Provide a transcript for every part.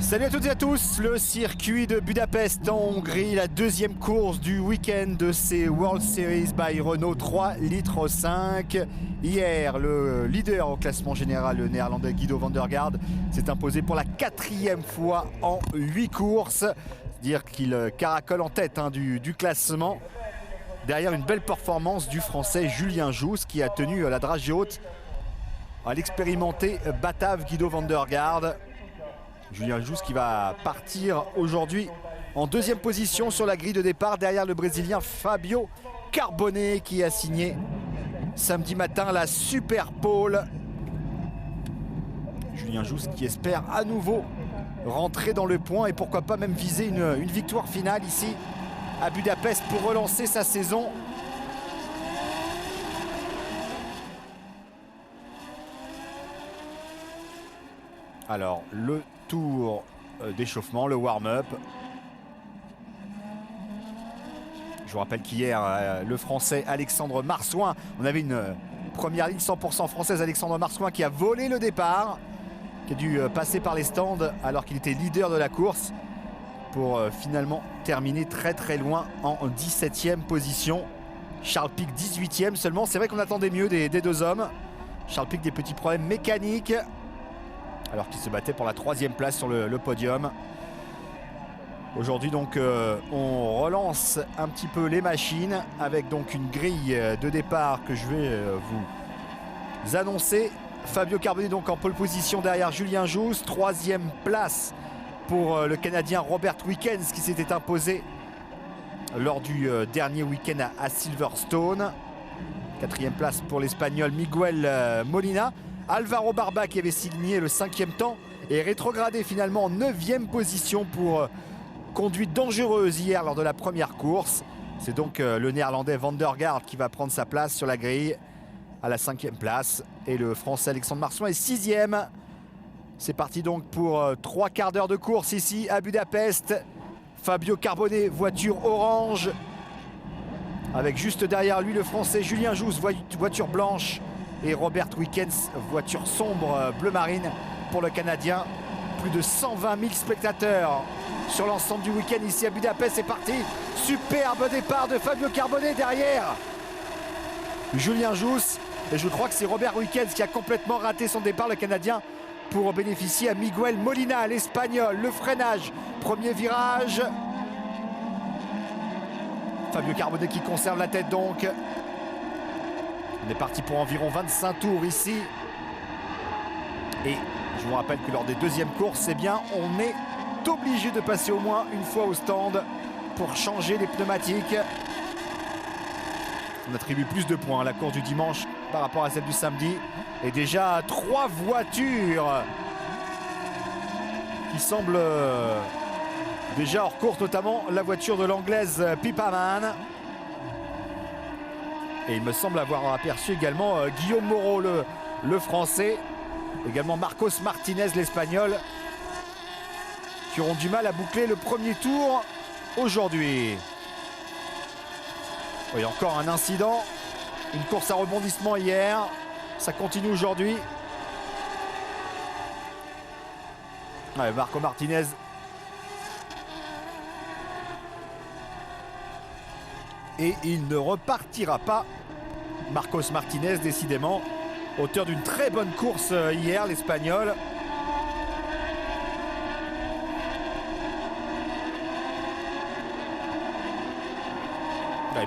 Salut à toutes et à tous, le circuit de Budapest en Hongrie, la deuxième course du week-end de ces World Series by Renault 3 litres 5. Hier, le leader au classement général, le néerlandais Guido van der Garde, s'est imposé pour la 4e fois en 8 courses. C'est-à-dire qu'il caracole en tête du classement. Derrière une belle performance du français Julien Jousse qui a tenu la dragée haute à l'expérimenté batave Guido van der Garde. Julien Jousse qui va partir aujourd'hui en 2e position sur la grille de départ derrière le Brésilien Fabio Carbone qui a signé samedi matin la super pole. Julien Jousse qui espère à nouveau rentrer dans le point et pourquoi pas même viser une victoire finale ici à Budapest pour relancer sa saison. Alors le tour d'échauffement, le warm-up. Je vous rappelle qu'hier, le français Alexandre Marsouin, on avait une première ligne 100% française, Alexandre Marsouin qui a volé le départ, qui a dû passer par les stands alors qu'il était leader de la course pour finalement terminer très loin en 17e position. Charles Pic 18e seulement, c'est vrai qu'on attendait mieux des deux hommes. Charles Pic des petits problèmes mécaniques alors qu'il se battait pour la 3e place sur le podium. Aujourd'hui donc on relance un petit peu les machines avec donc une grille de départ que je vais vous annoncer. Fabio Carbone donc en pole position derrière Julien Jousse. 3e place pour le Canadien Robert Wickens qui s'était imposé lors du dernier week-end à Silverstone. 4e place pour l'Espagnol Miguel Molina. Alvaro Barba qui avait signé le 5e temps est rétrogradé finalement en 9e position pour conduite dangereuse hier lors de la première course. C'est donc le néerlandais Van der Garde qui va prendre sa place sur la grille à la 5e place. Et le français Alexandre Marsouin est 6e. C'est parti donc pour 3 quarts d'heure de course ici à Budapest. Fabio Carbone, voiture orange. Avec juste derrière lui le français Julien Jousse, voiture blanche. Et Robert Wickens, voiture sombre bleu marine pour le Canadien. Plus de 120 000 spectateurs sur l'ensemble du week-end ici à Budapest. C'est parti, superbe départ de Fabio Carbone derrière Julien Jousse. Et je crois que c'est Robert Wickens qui a complètement raté son départ, le Canadien, pour bénéficier à Miguel Molina, l'Espagnol. Le freinage, premier virage. Fabio Carbone qui conserve la tête donc. On est parti pour environ 25 tours ici. Et je vous rappelle que lors des 2e courses, eh bien, on est obligé de passer au moins une fois au stand pour changer les pneumatiques. On attribue plus de points à la course du dimanche par rapport à celle du samedi. Et déjà 3 voitures qui semblent déjà hors course, notamment la voiture de l'anglaise Pipaman. Et il me semble avoir aperçu également Guillaume Moreau, le français. Également Marcos Martinez, l'espagnol, qui auront du mal à boucler le premier tour aujourd'hui. Oui, encore un incident. Une course à rebondissement hier. Ça continue aujourd'hui. Ouais, Marco Martinez. Et il ne repartira pas. Marcos Martinez, décidément, auteur d'une très bonne course hier, l'Espagnol.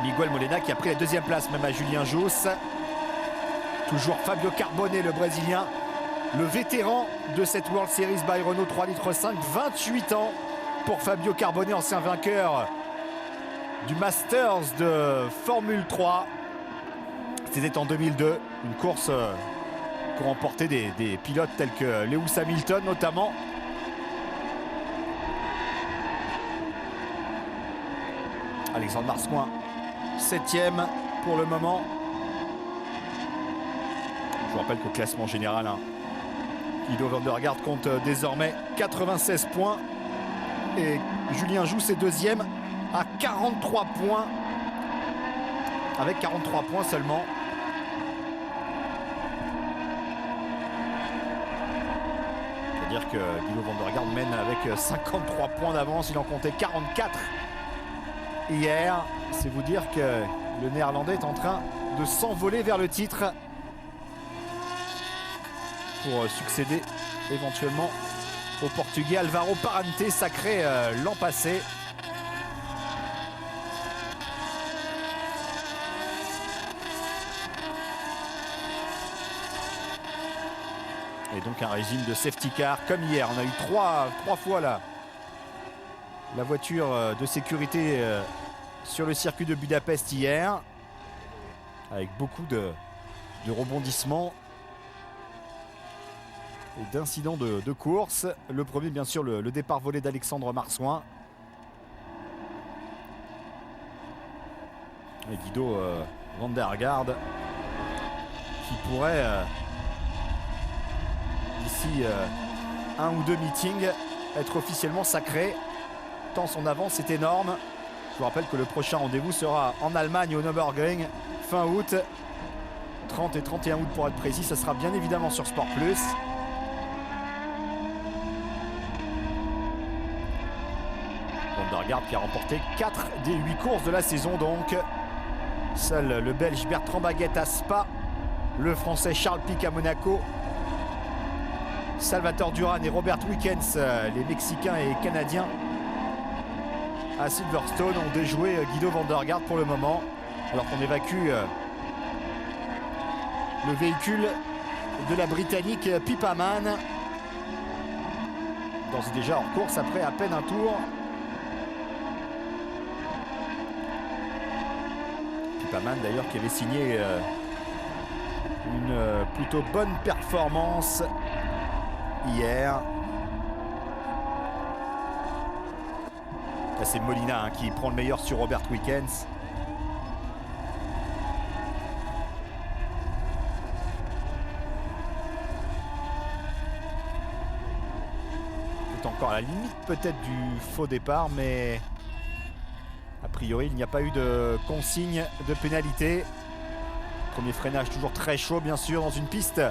Miguel Molina qui a pris la 2e place même à Julien Jousse. Toujours Fabio Carbone, le Brésilien, le vétéran de cette World Series by Renault 3 litres 5. 28 ans pour Fabio Carbone, ancien vainqueur du Masters de Formule 3. C'était en 2002, une course qu'ont remporté des pilotes tels que Lewis Hamilton notamment. Alexandre Marsouin, 7e pour le moment. Je vous rappelle qu'au classement général, Guido van der Garde compte désormais 96 points. Et Julien Jousse est 2e à 43 points. Avec 43 points seulement. C'est-à-dire que Guido van der Garde mène avec 53 points d'avance. Il en comptait 44 hier. C'est vous dire que le Néerlandais est en train de s'envoler vers le titre pour succéder éventuellement au Portugais Alvaro Parante, sacré l'an passé. Et donc un régime de safety car comme hier. On a eu trois fois la voiture de sécurité sur le circuit de Budapest hier, avec beaucoup de rebondissements et d'incidents de course. Le premier, bien sûr, le départ volé d'Alexandre Marsouin. Et Guido van der Garde qui pourrait, d'ici un ou deux meetings, être officiellement sacré, tant son avance est énorme. Je vous rappelle que le prochain rendez-vous sera en Allemagne au Nürburgring fin août, 30 et 31 août pour être précis. Ça sera bien évidemment sur Sport+. Van der Garde qui a remporté 4 des 8 courses de la saison donc. Seul le Belge Bertrand Baguette à Spa, le Français Charles Pic à Monaco, Salvatore Duran et Robert Wickens, les Mexicains et Canadiens, à Silverstone, ont déjoué Guido van der Garde pour le moment, alors qu'on évacue le véhicule de la Britannique Pipaman, d'ores et déjà hors course après à peine un tour. Pipaman d'ailleurs qui avait signé une plutôt bonne performance hier. C'est Molina qui prend le meilleur sur Robert Wickens. C'est encore à la limite peut-être du faux départ, mais a priori il n'y a pas eu de consigne de pénalité. Premier freinage toujours très chaud bien sûr dans une piste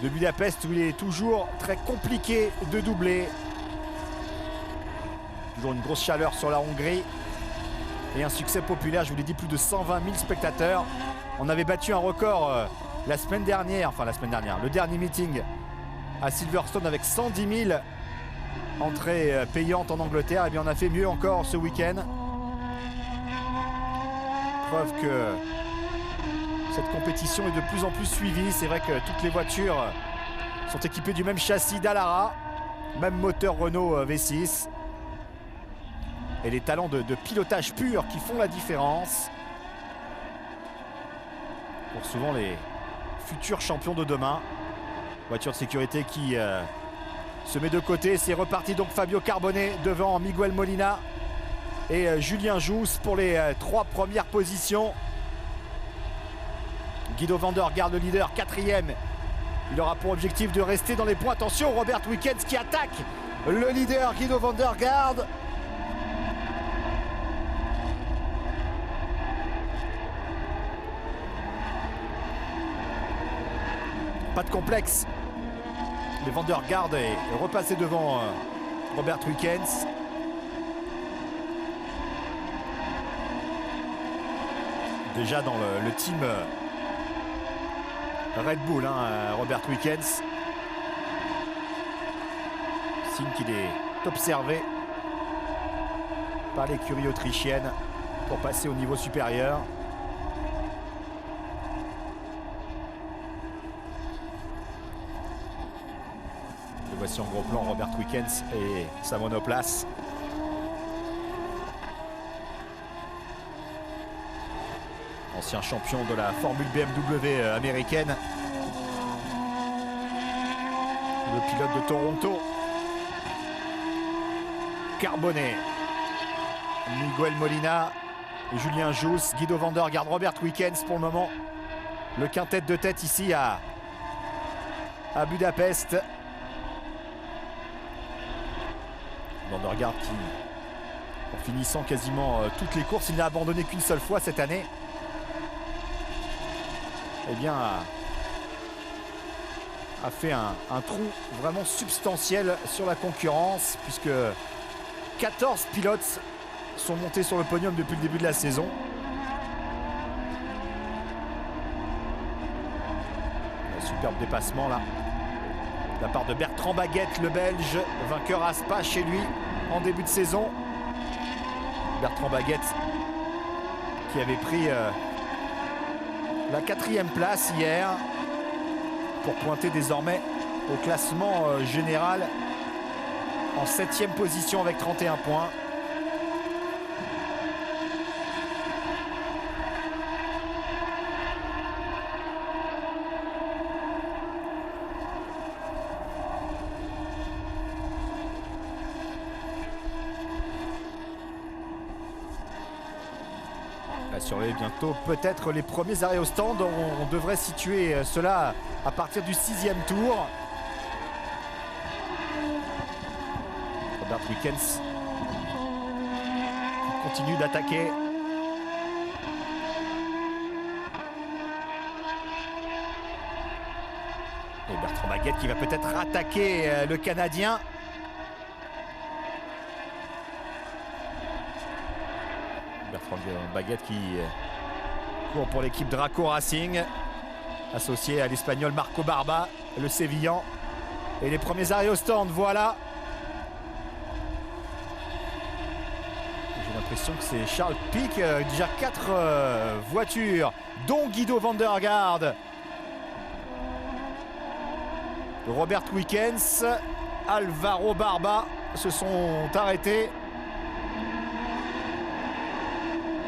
de Budapest où il est toujours très compliqué de doubler. Toujours une grosse chaleur sur la Hongrie et un succès populaire, je vous l'ai dit, plus de 120 000 spectateurs. On avait battu un record la semaine dernière, le dernier meeting à Silverstone avec 110 000 entrées payantes en Angleterre. Et bien on a fait mieux encore ce week-end. Preuve que cette compétition est de plus en plus suivie. C'est vrai que toutes les voitures sont équipées du même châssis Dallara, même moteur Renault V6. Et les talents de pilotage pur qui font la différence pour souvent les futurs champions de demain. Voiture de sécurité qui se met de côté. C'est reparti donc Fabio Carbone devant Miguel Molina et Julien Jousse pour les 3 premières positions. Guido van der Garde, le leader, 4e. Il aura pour objectif de rester dans les points. Attention, Robert Wickens qui attaque le leader Guido van der Garde. Pas de complexe. Le van der Garde est repassé devant Robert Wickens. Déjà dans le team Red Bull, Robert Wickens. Signe qu'il est observé par l'écurie autrichienne pour passer au niveau supérieur. Le voici en gros plan, Robert Wickens et sa monoplace. Ancien champion de la Formule BMW américaine. Le pilote de Toronto. Carbone, Miguel Molina, Julien Jousse, Guido van der Garde, Robert Wickens pour le moment. Le quintet de tête ici à Budapest. Van der Garde qui, en finissant quasiment toutes les courses, il n'a abandonné qu'une seule fois cette année. Eh bien, a fait un trou vraiment substantiel sur la concurrence, puisque 14 pilotes sont montés sur le podium depuis le début de la saison. Un superbe dépassement là, de la part de Bertrand Baguette, le Belge, vainqueur à Spa chez lui en début de saison. Bertrand Baguette qui avait pris la 4e place hier pour pointer désormais au classement général en 7e position avec 31 points. On va surveiller bientôt peut-être les premiers arrêts au stand. On devrait situer cela à partir du 6e tour. Robert Wickens qui continue d'attaquer. Et Bertrand Baguette qui va peut-être attaquer le Canadien. Bertrand Baguette qui court pour l'équipe Draco Racing, associé à l'Espagnol Marco Barba, le Sévillan. Et les premiers arrêts au stand, voilà. J'ai l'impression que c'est Charles Pic, déjà 4 voitures, dont Guido van der Garde, Robert Wickens, Alvaro Barba se sont arrêtés.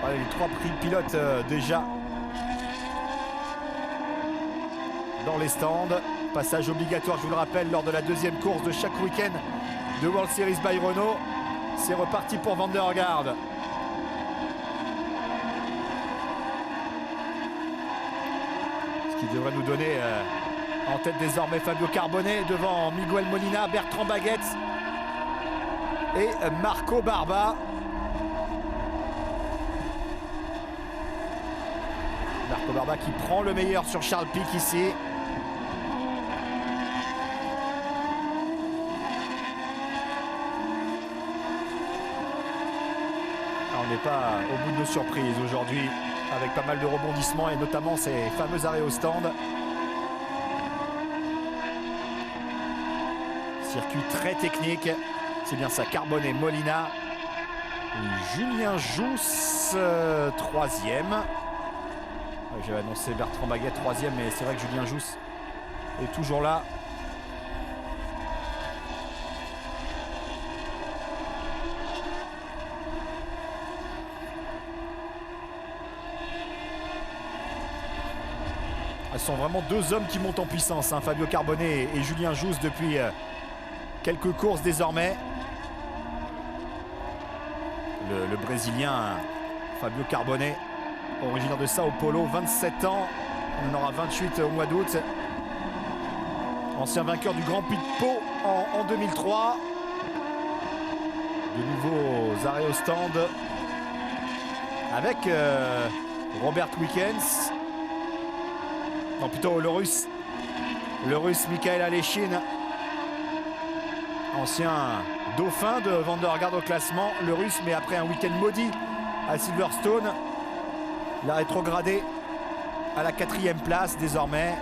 Voilà, les 3 pilotes déjà dans les stands. Passage obligatoire, je vous le rappelle, lors de la 2e course de chaque week-end de World Series by Renault. C'est reparti pour van der Garde. Ce qui devrait nous donner en tête désormais Fabio Carbonnet devant Miguel Molina, Bertrand Baguette et Marco Barba. Marco Barba qui prend le meilleur sur Charles Pic ici. On n'est pas au bout de nos surprises aujourd'hui, avec pas mal de rebondissements et notamment ces fameux arrêts au stand. Circuit très technique, c'est bien ça, Carbonnet, Molina. Et Julien Jousse, 3e. J'avais annoncé Bertrand Baguette 3e, mais c'est vrai que Julien Jousse est toujours là. Ce sont vraiment 2 hommes qui montent en puissance, hein, Fabio Carbonnet et Julien Jousse depuis quelques courses désormais. Le Brésilien Fabio Carbonnet, originaire de Sao Paulo, 27 ans, on en aura 28 au mois d'août. Ancien vainqueur du Grand Prix de Pau en 2003. De nouveaux arrêts au stand avec Robert Wickens. Non, plutôt le Russe Michael Aleshine, ancien dauphin de van der Garde au classement. Le Russe, mais après un week-end maudit à Silverstone, il a rétrogradé à la 4e place désormais.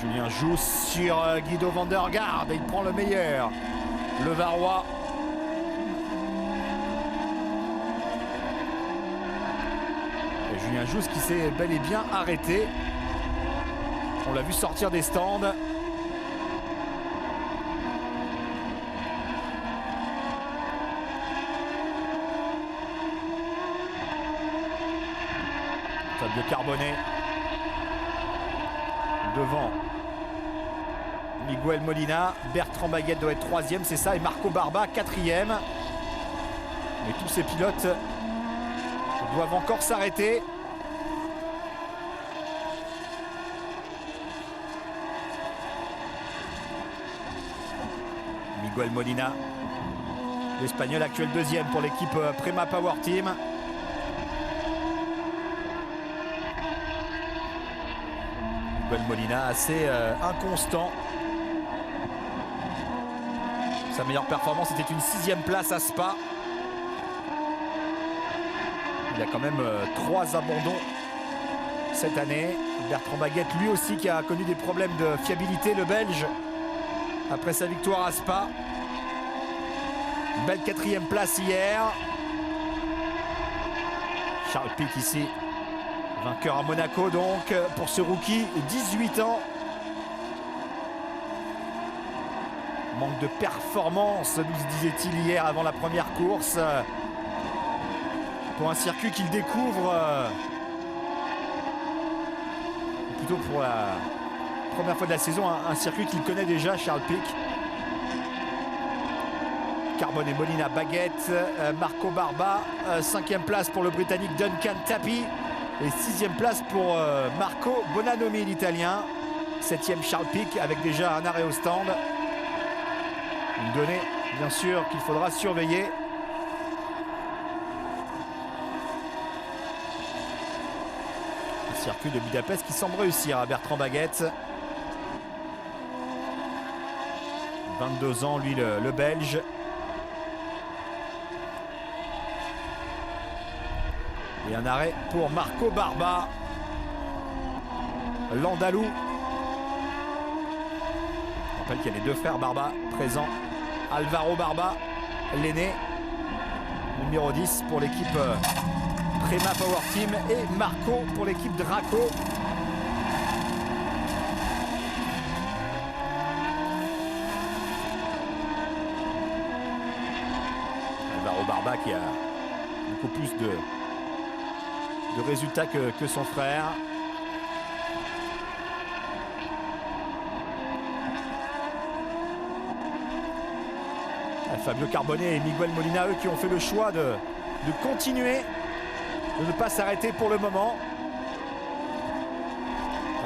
Julien Jousse sur Guido van der Garde, il prend le meilleur, le Varois. Et Julien Jousse qui s'est bel et bien arrêté. On l'a vu sortir des stands. Fabio Carbonnet devant Miguel Molina. Bertrand Baguette doit être 3e, c'est ça, et Marco Barba 4e. Mais tous ces pilotes doivent encore s'arrêter. Miguel Molina, l'Espagnol actuel 2e pour l'équipe Prema Power Team. Miguel Molina assez inconstant. Sa meilleure performance était une 6e place à Spa. Il a quand même 3 abandons cette année. Bertrand Baguette, lui aussi, qui a connu des problèmes de fiabilité, le Belge, après sa victoire à Spa. Une belle 4e place hier. Charles Pic ici, vainqueur à Monaco donc pour ce rookie, 18 ans. Manque de performance, nous disait-il hier avant la première course. Pour un circuit qu'il découvre, plutôt pour la première fois de la saison, un circuit qu'il connaît déjà, Charles Pic. Carbone et Molina, Baguette, Marco Barba, 5e place pour le Britannique Duncan Tapi et 6e place pour Marco Bonanomi, l'Italien. 7e Charles Pic avec déjà un arrêt au stand. Une donnée, bien sûr, qu'il faudra surveiller. Un circuit de Budapest qui semble réussir à Bertrand Baguette. 22 ans, lui, le Belge. Et un arrêt pour Marco Barba, l'Andalou. Je rappelle qu'il y a les 2 frères Barba présents. Alvaro Barba, l'aîné, numéro 10 pour l'équipe Prema Power Team, et Marco pour l'équipe Draco. Alvaro Barba qui a beaucoup plus de résultats que son frère. Fabio Carbonnet et Miguel Molina, eux, qui ont fait le choix de continuer, de ne pas s'arrêter pour le moment.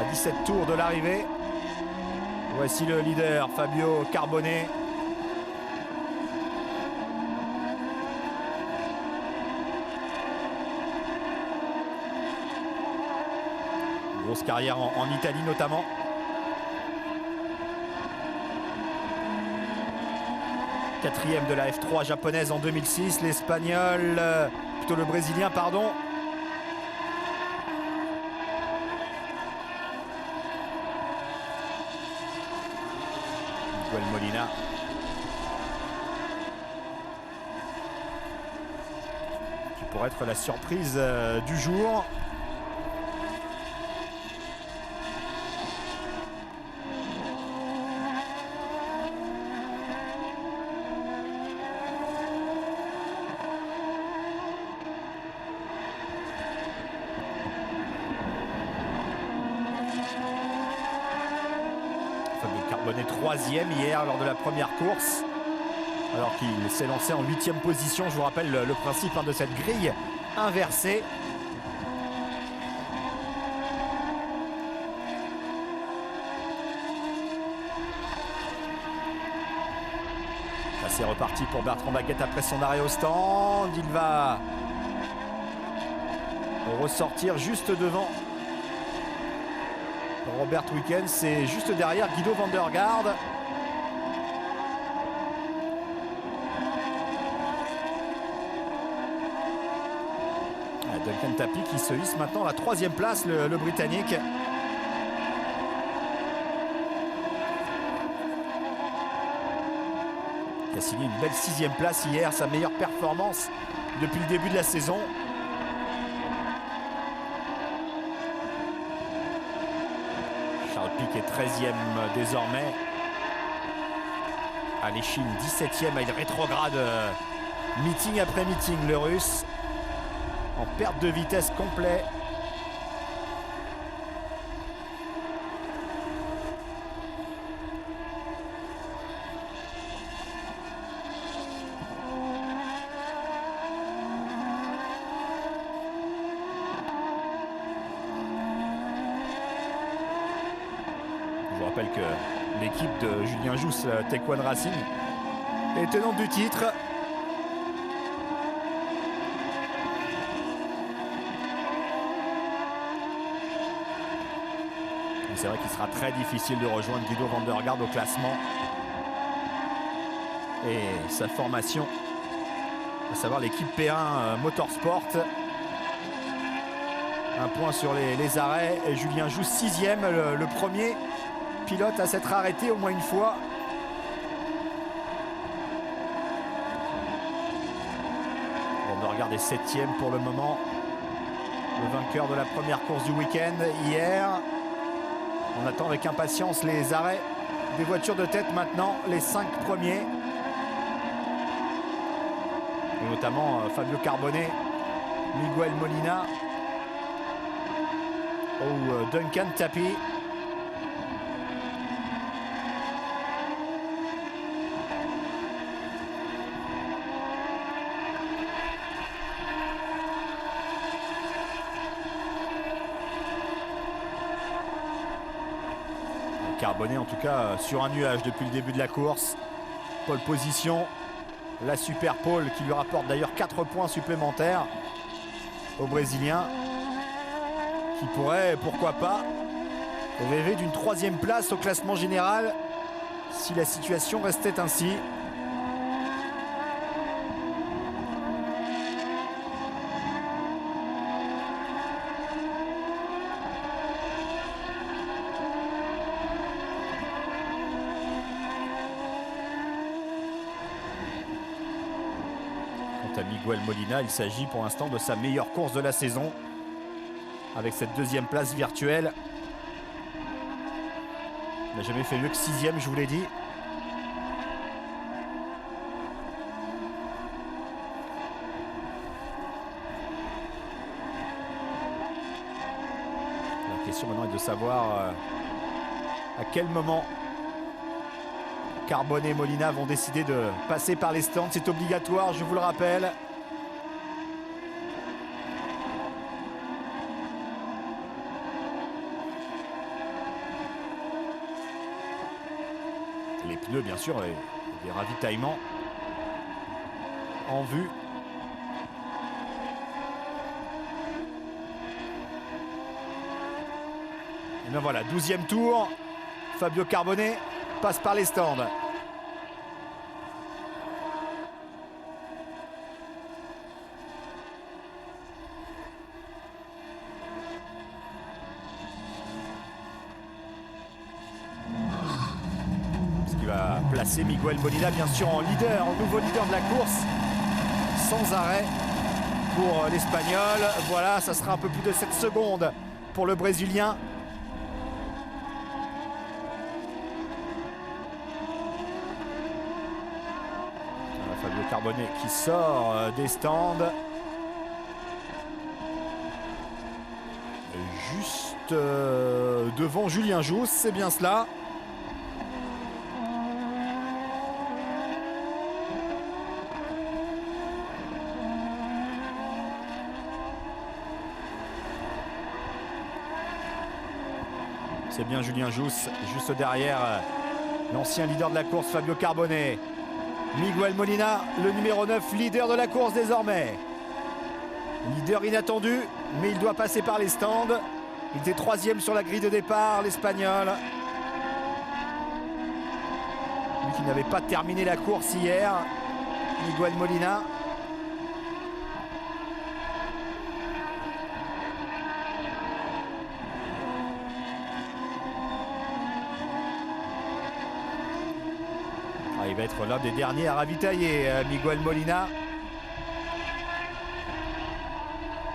À 17 tours de l'arrivée. Voici le leader, Fabio Carbonnet. Grosse carrière en Italie notamment. Quatrième de la F3 japonaise en 2006, l'Espagnol, plutôt le Brésilien, pardon. Miguel Molina. Qui pourrait être la surprise du jour. Carbonnet 3e hier lors de la première course, alors qu'il s'est lancé en 8e position. Je vous rappelle le principe de cette grille inversée. Là, c'est reparti pour Bertrand Baguette après son arrêt au stand. Il va ressortir juste devant Robert Wickens, c'est juste derrière Guido van der Garde. Duncan Tapi qui se hisse maintenant à la 3e place, le Britannique. Il a signé une belle 6e place hier, sa meilleure performance depuis le début de la saison. Charles Pic est 13e désormais. Aleshin 17e, il rétrograde meeting après meeting, le Russe. En perte de vitesse complet. Je vous rappelle que l'équipe de Julien Jousse, Taekwon Racing, est tenante du titre. C'est vrai qu'il sera très difficile de rejoindre Guido van der Garde au classement. Et sa formation, à savoir l'équipe P1 Motorsport. Un point sur les arrêts. Et Julien Jousse, 6e, le premier pilote à s'être arrêté au moins une fois. Van der Garde est 7e pour le moment. Le vainqueur de la première course du week-end hier. On attend avec impatience les arrêts des voitures de tête maintenant, les 5 premiers. Et notamment Fabio Carbonnet, Miguel Molina ou Duncan Tapie. Carbonnet en tout cas sur un nuage depuis le début de la course. Pole position, la super pole qui lui rapporte d'ailleurs 4 points supplémentaires au Brésilien, qui pourrait, pourquoi pas, rêver d'une 3e place au classement général si la situation restait ainsi. À Miguel Molina, il s'agit pour l'instant de sa meilleure course de la saison avec cette 2e place virtuelle. Il n'a jamais fait mieux que 6e, je vous l'ai dit. La question maintenant est de savoir à quel moment Carbonnet et Molina vont décider de passer par les stands. C'est obligatoire, je vous le rappelle. Les pneus, bien sûr, et les ravitaillements en vue. Et bien voilà, 12e tour. Fabio Carbonnet passe par les stands. Ce qui va placer Miguel Molina bien sûr en leader, en nouveau leader de la course. Sans arrêt pour l'Espagnol. Voilà, ça sera un peu plus de 7 secondes pour le Brésilien. Fabio Carbonnet qui sort des stands. Juste devant Julien Jousse, c'est bien cela. C'est bien Julien Jousse, juste derrière l'ancien leader de la course Fabio Carbonnet. Miguel Molina, le numéro 9, leader de la course désormais. Leader inattendu, mais il doit passer par les stands. Il était 3e sur la grille de départ, l'Espagnol. Lui qui n'avait pas terminé la course hier, Miguel Molina. Il va être l'un des derniers à ravitailler, Miguel Molina.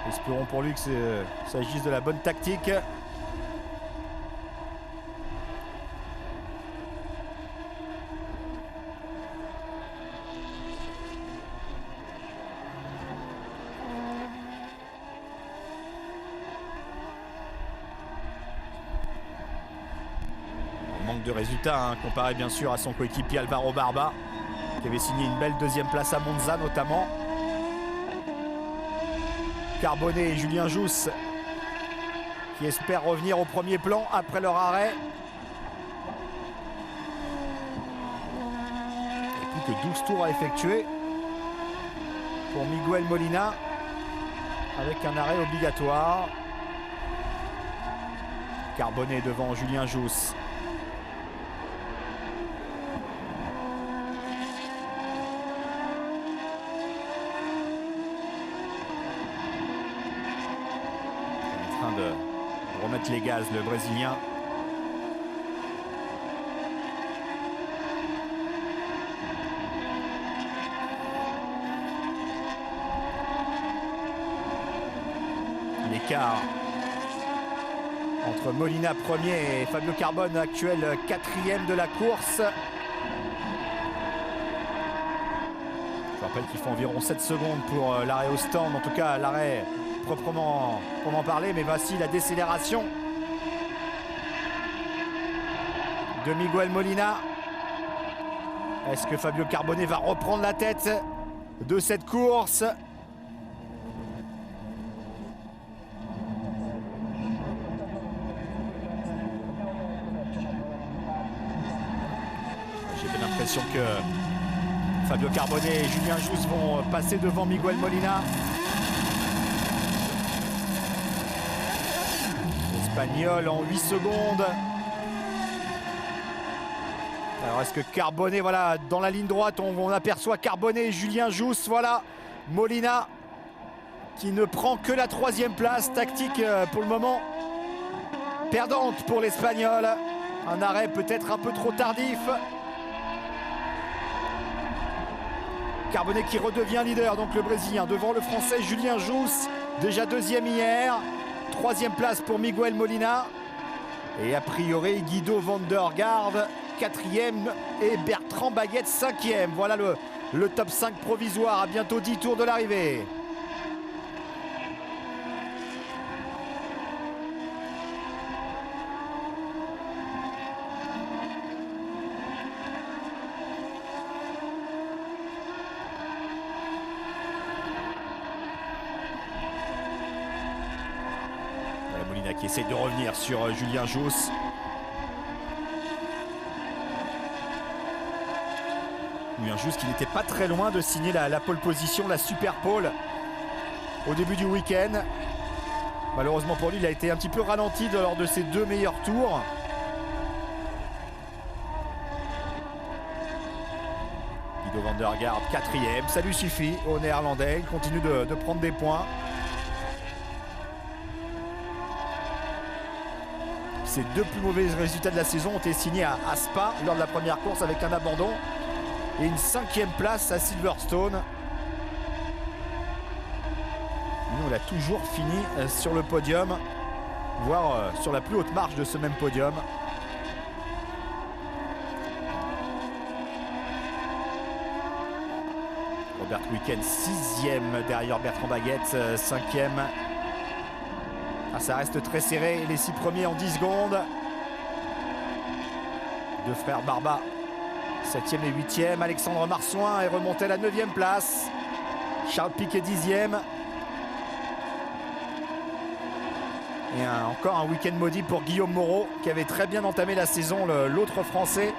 Espérons pour lui que qu'il s'agisse de la bonne tactique. Manque de résultats, comparé bien sûr à son coéquipier Alvaro Barba, qui avait signé une belle 2e place à Monza notamment. Carbonnet et Julien Jousse qui espèrent revenir au premier plan après leur arrêt. Et plus que 12 tours à effectuer pour Miguel Molina avec un arrêt obligatoire. Carbonnet devant Julien Jousse. En train de remettre les gaz, le Brésilien. L'écart entre Molina premier et Fabio Carbone actuel 4e de la course. Je rappelle qu'il faut environ 7 secondes pour l'arrêt au stand, en tout cas l'arrêt proprement parler, mais voici la décélération de Miguel Molina. Est-ce que Fabio Carbone va reprendre la tête de cette course? J'ai l'impression que Fabio Carbone et Julien Jousse vont passer devant Miguel Molina. L'Espagnol en 8 secondes. Alors est-ce que Carbone, voilà, dans la ligne droite, on aperçoit Carbone et Julien Jousse, voilà. Molina qui ne prend que la 3e place, tactique pour le moment perdante pour l'Espagnol. Un arrêt peut-être un peu trop tardif. Carbone qui redevient leader, donc le Brésilien, devant le Français Julien Jousse, déjà 2e hier. 3e place pour Miguel Molina. Et a priori Guido van der Garde, 4e, et Bertrand Baguette, 5e. Voilà le top 5 provisoire à bientôt 10 tours de l'arrivée. Molina qui essaie de revenir sur Julien Jousse. Julien Jousse qui n'était pas très loin de signer la pole position, la super pole au début du week-end. Malheureusement pour lui, il a été un petit peu ralenti lors de ses 2 meilleurs tours. Guido van der Garde, 4e, ça lui suffit au Néerlandais. Il continue de prendre des points. Ses 2 plus mauvais résultats de la saison ont été signés à Spa lors de la première course avec un abandon et une 5e place à Silverstone. Nous, on a toujours fini sur le podium, voire sur la plus haute marche de ce même podium. Robert Wicken, 6e derrière Bertrand Baguette, 5e. Ah, ça reste très serré, les 6 premiers en 10 secondes. 2 frères Barba, 7e et 8e. Alexandre Marsouin est remonté à la 9e place. Charles Piquet, 10e. Et encore un week-end maudit pour Guillaume Moreau, qui avait très bien entamé la saison, l'autre Français,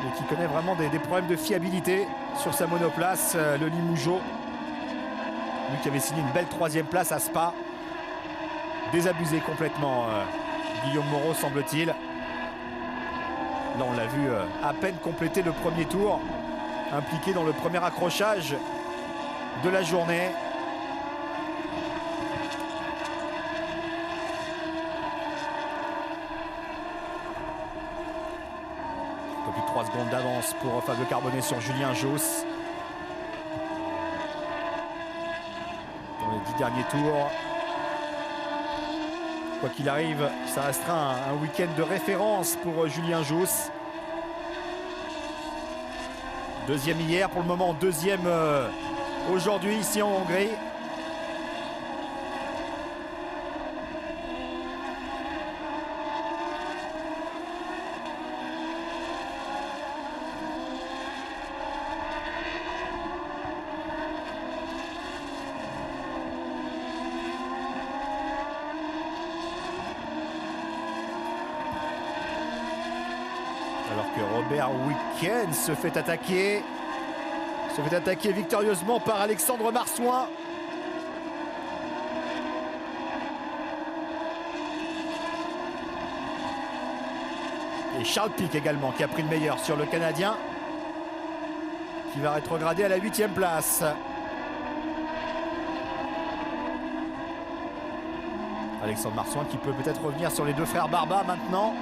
et qui connaît vraiment des problèmes de fiabilité sur sa monoplace, le Limougeot. Lui qui avait signé une belle 3e place à Spa. Désabusé complètement, Guillaume Moreau, semble-t-il. Là, on l'a vu à peine compléter le premier tour, impliqué dans le premier accrochage de la journée. Un peu plus de 3 secondes d'avance pour Fabio Carbone sur Julien Jousse. Dans les 10 derniers tours. Quoi qu'il arrive, ça restera un week-end de référence pour Julien Jousse. 2e hier, pour le moment 2e aujourd'hui ici en Hongrie. Alors que Robert Wicken se fait attaquer victorieusement par Alexandre Marsouin. Et Charles Pic également qui a pris le meilleur sur le Canadien, qui va rétrograder à la 8e place. Alexandre Marsouin qui peut peut-être revenir sur les deux frères Barba maintenant.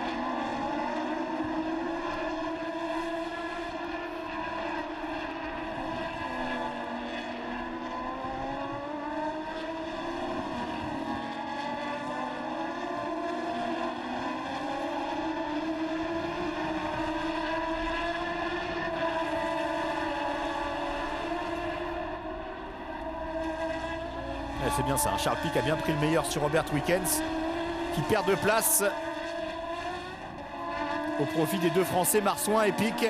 C'est bien ça, Charles Pic a bien pris le meilleur sur Robert Wickens, qui perd de place au profit des deux Français, Marsouin et Pic.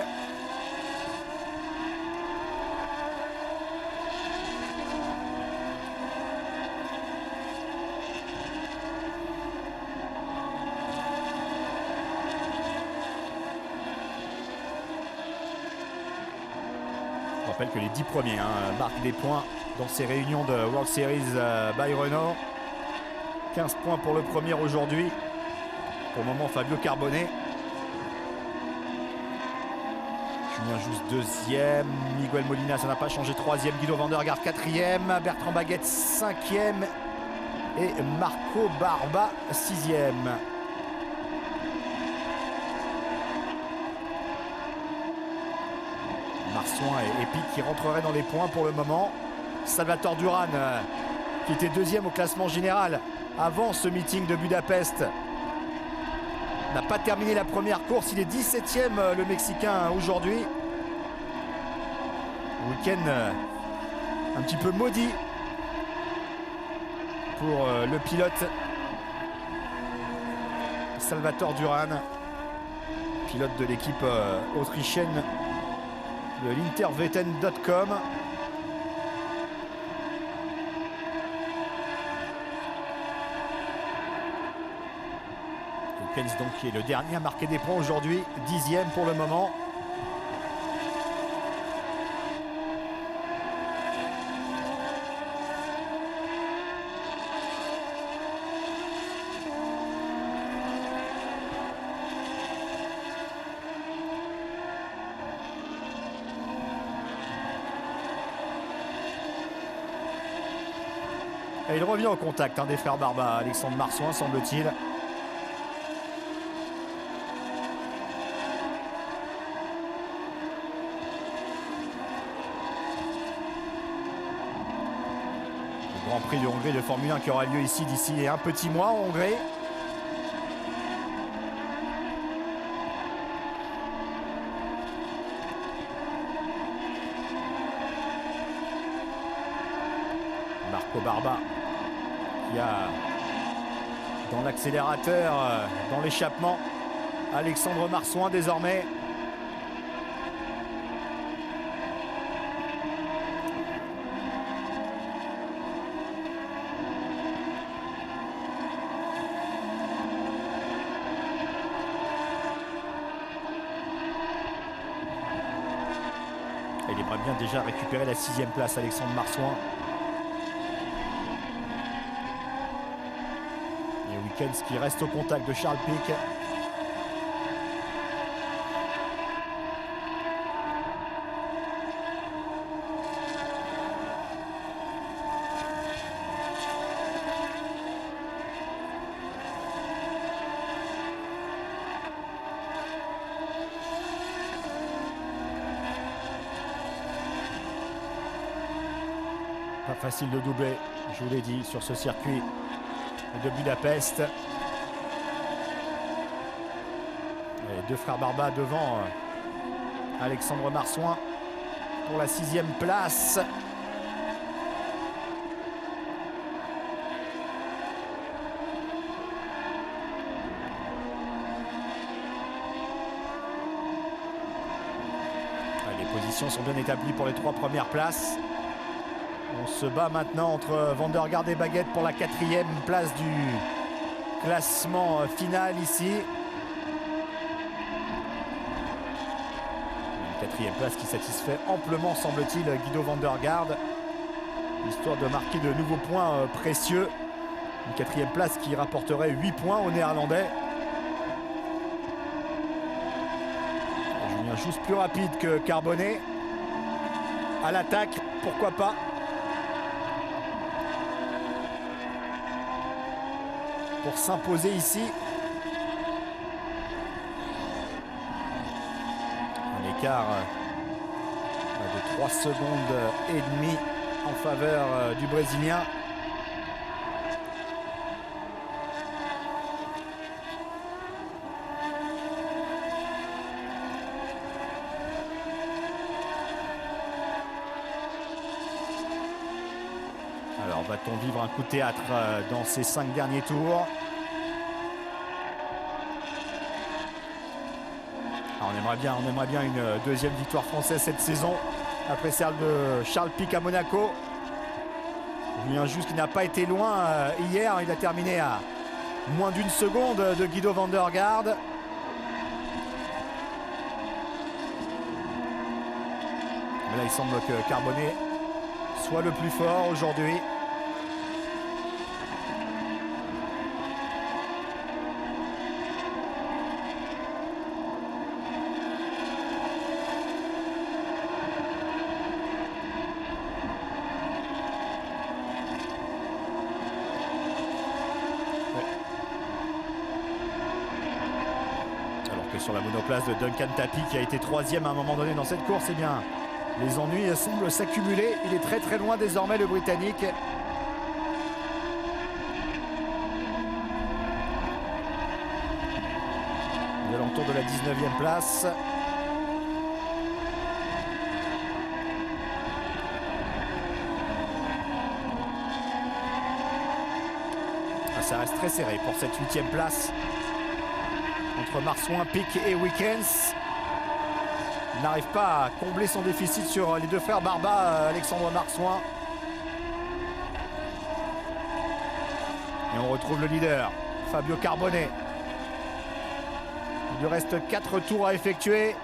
Je rappelle que les 10 premiers marquent des points dans ces réunions de World Series by Renault. 15 points pour le premier aujourd'hui. Pour le moment, Fabio Carbonnet. Julien Jousse deuxième. Miguel Molina, ça n'a pas changé, troisième. Guido van der Garde quatrième. Bertrand Baguette cinquième. Et Marco Barba sixième. Marsouin et Pic qui rentreraient dans les points pour le moment. Salvatore Duran, qui était deuxième au classement général avant ce meeting de Budapest, n'a pas terminé la première course. Il est 17e, le Mexicain, aujourd'hui. Week-end un petit peu maudit pour le pilote Salvatore Duran, pilote de l'équipe autrichienne de l'Interwetten.com. Wickens donc qui est le dernier à marquer des points aujourd'hui, 10e pour le moment. Et il revient au contact des frères Barba, Alexandre Marsouin, semble-t-il. Grand Prix de Hongrie de Formule 1 qui aura lieu ici d'ici un petit mois en Hongrie. Marco Barba qui a dans l'accélérateur, dans l'échappement, Alexandre Marsouin désormais. Il aimerait bien déjà récupérer la 6e place, Alexandre Marsouin. Et Wickens qui reste au contact de Charles Pic. Pas facile de doubler, je vous l'ai dit, sur ce circuit de Budapest. Les deux frères Barba devant Alexandre Marsouin pour la 6e place. Les positions sont bien établies pour les 3 premières places. On se bat maintenant entre Van der Garde et Baguette pour la 4e place du classement final ici. Une 4e place qui satisfait amplement, semble-t-il, Guido van der Garde, histoire de marquer de nouveaux points précieux. Une 4e place qui rapporterait 8 points aux Néerlandais. Un juste plus rapide que Carbonnet. À l'attaque, pourquoi pas. Pour s'imposer ici. Un écart de 3 secondes et demie en faveur du Brésilien. Alors va-t-on vivre un coup de théâtre dans ces 5 derniers tours? Alors on aimerait bien une deuxième victoire française cette saison, après celle de Charles Pic à Monaco. Julien Juste qui n'a pas été loin hier, il a terminé à moins d'1 seconde de Guido van der Garde. Mais là il semble que Carbonnet soit le plus fort aujourd'hui. Alors que sur la monoplace de Duncan Tapi qui a été 3e à un moment donné dans cette course, eh bien les ennuis semblent s'accumuler. Il est très très loin désormais, le Britannique. Aux alentours de la 19e place. Ça reste très serré pour cette 8e place entre Marsouin, Pic et Wickens. Il n'arrive pas à combler son déficit sur les deux frères Barba, Alexandre Marsouin. Et on retrouve le leader, Fabio Carbonnet. Il lui reste 4 tours à effectuer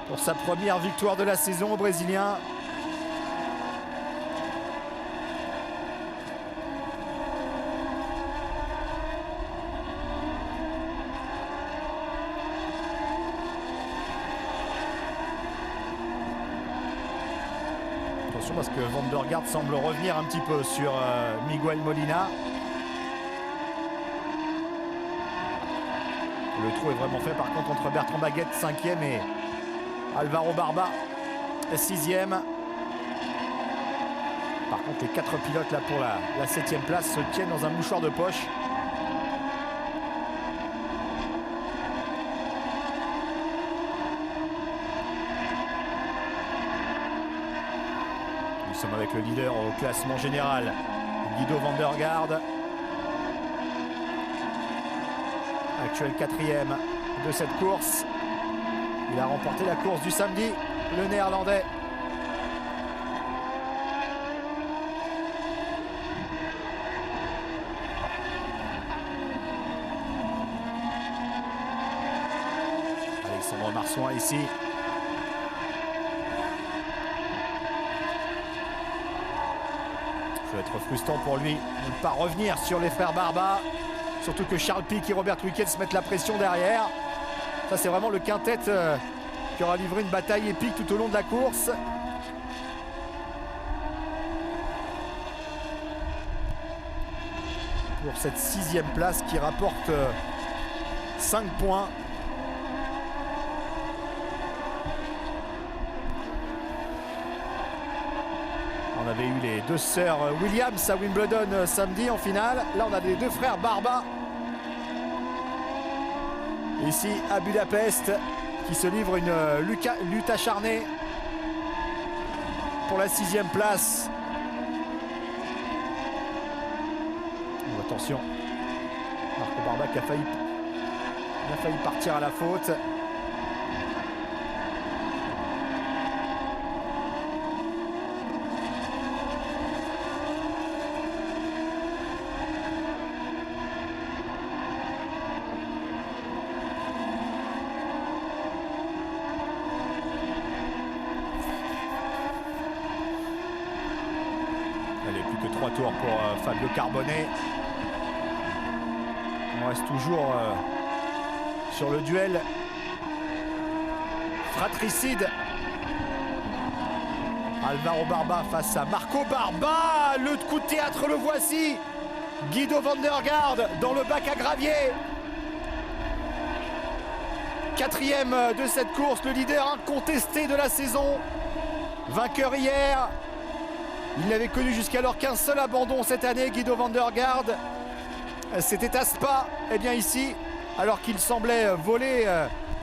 pour sa première victoire de la saison au Brésilien. Parce que Van der Garde semble revenir un petit peu sur Miguel Molina. Le trou est vraiment fait par contre entre Bertrand Baguette 5e et Alvaro Barba 6e. Par contre les 4 pilotes là pour la 7e place se tiennent dans un mouchoir de poche. Nous sommes avec le leader au classement général, Guido van der Garde. Actuel 4e de cette course. Il a remporté la course du samedi, le Néerlandais. Alexandre Marsouin ici. Ça va être frustrant pour lui de ne pas revenir sur les frères Barba. Surtout que Charles Pic et Robert Wickens mettent la pression derrière. Ça, c'est vraiment le quintet qui aura livré une bataille épique tout au long de la course. Pour cette 6e place qui rapporte 5 points. On avait eu les 2 sœurs Williams à Wimbledon samedi en finale. Là, on a les 2 frères Barba. Ici, à Budapest, qui se livrent une lutte acharnée pour la 6e place. Oh, attention, Marco Barba qui a failli partir à la faute. Allez, plus que 3 tours pour Fabio Carbonnet. On reste toujours sur le duel fratricide. Alvaro Barba face à Marco Barba. Le coup de théâtre, le voici. Guido van der Garde dans le bac à gravier. Quatrième de cette course, le leader incontesté de la saison. Vainqueur hier. Il n'avait connu jusqu'alors qu'un seul abandon cette année, Guido van der Garde. C'était à Spa. Et bien ici, alors qu'il semblait voler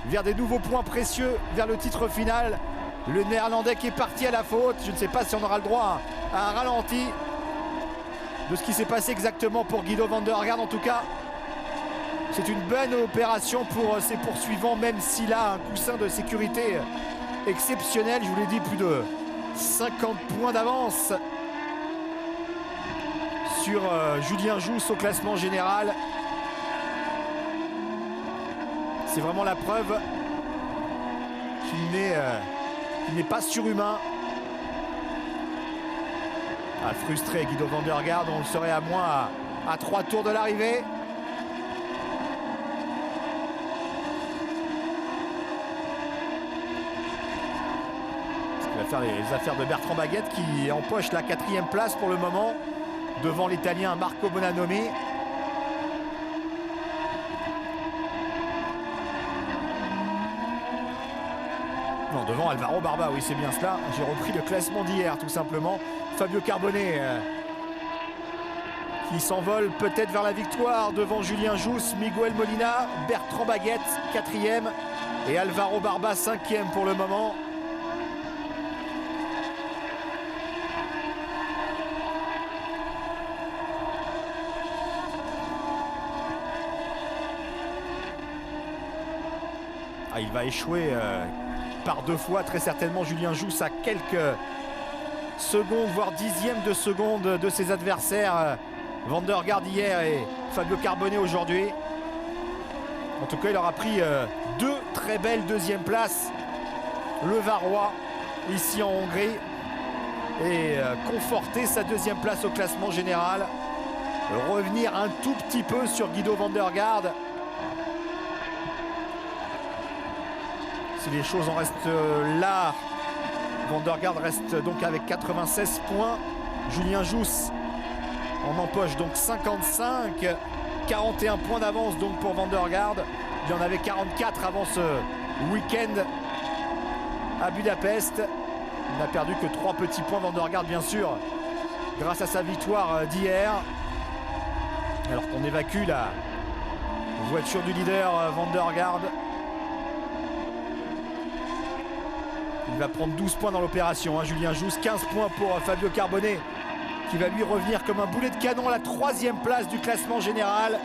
vers des nouveaux points précieux, vers le titre final, le néerlandais qui est parti à la faute. Je ne sais pas si on aura le droit à un ralenti de ce qui s'est passé exactement pour Guido van der Garde. En tout cas, c'est une bonne opération pour ses poursuivants, même s'il a un coussin de sécurité exceptionnel. Je vous l'ai dit, plus de 50 points d'avance sur Julien Jousse au classement général. C'est vraiment la preuve qu'il n'est pas surhumain. Frustré Guido van der Garde, on le serait à moins à 3 tours de l'arrivée. Il va faire les affaires de Bertrand Baguette qui empoche la 4e place pour le moment devant l'Italien Marco Bonanomi. Non, devant Alvaro Barba, oui c'est bien cela. J'ai repris le classement d'hier tout simplement. Fabio Carbone qui s'envole peut-être vers la victoire devant Julien Jousse, Miguel Molina, Bertrand Baguette 4e et Alvaro Barba 5e pour le moment. Il va échouer par 2 fois très certainement Julien Jousse à quelques secondes voire dixièmes de seconde de ses adversaires Van der Garde hier et Fabio Carbone aujourd'hui. En tout cas il aura pris 2 très belles 2e places, le Varois ici en Hongrie, et conforter sa 2e place au classement général, revenir un tout petit peu sur Guido van der Garde. Si les choses en restent là, Van der Garde reste donc avec 96 points. Julien Jousse en empoche donc 55. 41 points d'avance donc pour Van der Garde. Il en avait 44 avant ce week-end à Budapest. Il n'a perdu que 3 petits points, Van der Garde bien sûr, grâce à sa victoire d'hier. Alors qu'on évacue la voiture du leader Van der Garde. Il va prendre 12 points dans l'opération, hein, Julien Jousse. 15 points pour Fabio Carbone, qui va lui revenir comme un boulet de canon à la 3e place du classement général.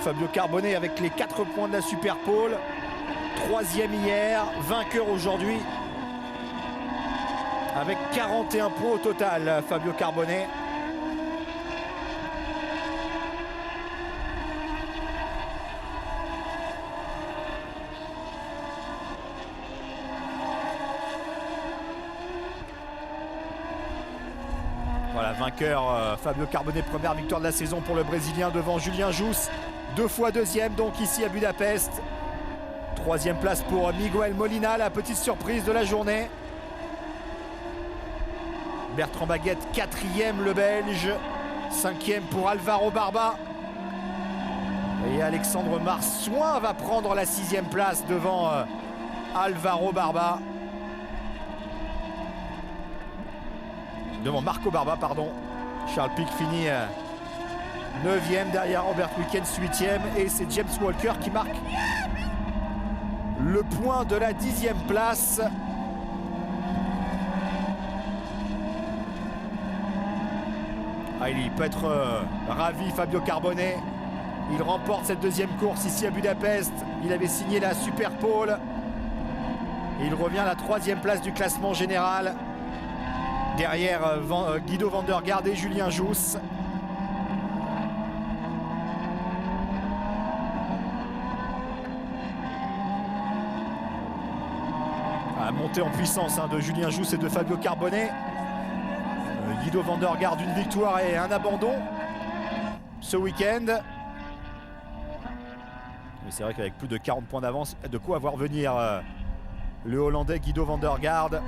Fabio Carbone avec les 4 points de la Super Pole. 3e hier, vainqueur aujourd'hui. Avec 41 points au total, Fabio Carbone. Voilà, vainqueur Fabio Carbone, première victoire de la saison pour le Brésilien devant Julien Jousse. 2 fois 2e donc ici à Budapest. 3e place pour Miguel Molina, la petite surprise de la journée. Bertrand Baguette 4e le Belge. 5e pour Alvaro Barba. Et Alexandre Marsouin va prendre la 6e place devant Alvaro Barba. Devant Marco Barba, pardon. Charles Pic finit 9e derrière Robert Wickens 8e. Et c'est James Walker qui marque le point de la 10e place. Il peut être ravi, Fabio Carbone. Il remporte cette 2e course ici à Budapest. Il avait signé la Super Pole. Et il revient à la 3e place du classement général. Derrière Guido van der Garde et Julien Jousse. Montée en puissance de Julien Jousse et de Fabio Carbone. Guido van der Garde, une victoire et un abandon ce week-end. Mais c'est vrai qu'avec plus de 40 points d'avance, de quoi voir venir le Hollandais Guido van der Garde.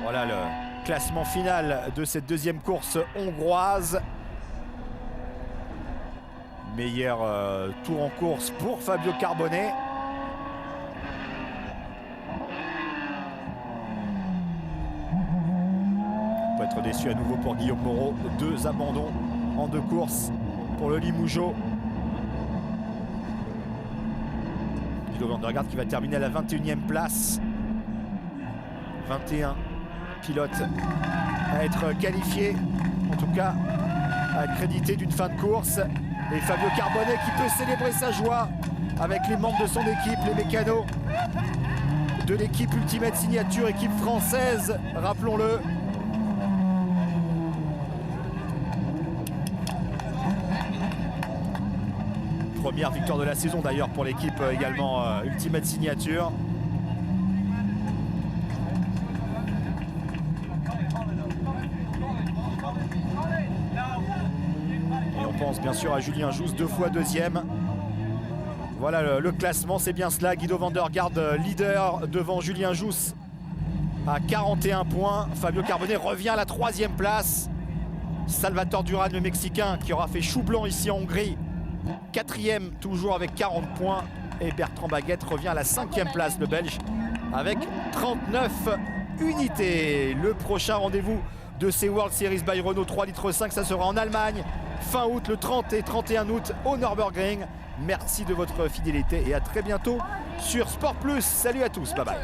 Voilà le classement final de cette deuxième course hongroise. Meilleur tour en course pour Fabio Carbonnet. On peut être déçu à nouveau pour Guillaume Moreau. 2 abandons en 2 courses pour le Limougeot. Guido van der Garde qui va terminer à la 21e place. 21 pilotes à être qualifiés, en tout cas à être crédités d'une fin de course. Et Fabio Carbonnet qui peut célébrer sa joie avec les membres de son équipe, les mécanos de l'équipe Ultimate Signature, équipe française, rappelons-le. Première victoire de la saison d'ailleurs pour l'équipe également Ultimate Signature. Et on pense bien sûr à Julien Jousse, 2 fois deuxième. Voilà le classement, c'est bien cela. Guido van der Garde leader devant Julien Jousse à 41 points. Fabio Carbonnet revient à la 3e place. Salvatore Duran, le Mexicain, qui aura fait chou blanc ici en Hongrie, 4e toujours avec 40 points. Et Bertrand Baguette revient à la 5e place, le Belge, avec 39 unités. Le prochain rendez-vous de ces World Series by Renault 3,5 litres, ça sera en Allemagne, fin août, le 30 et 31 août au Nürburgring. Merci de votre fidélité et à très bientôt sur Sport Plus. Salut à tous, bye bye.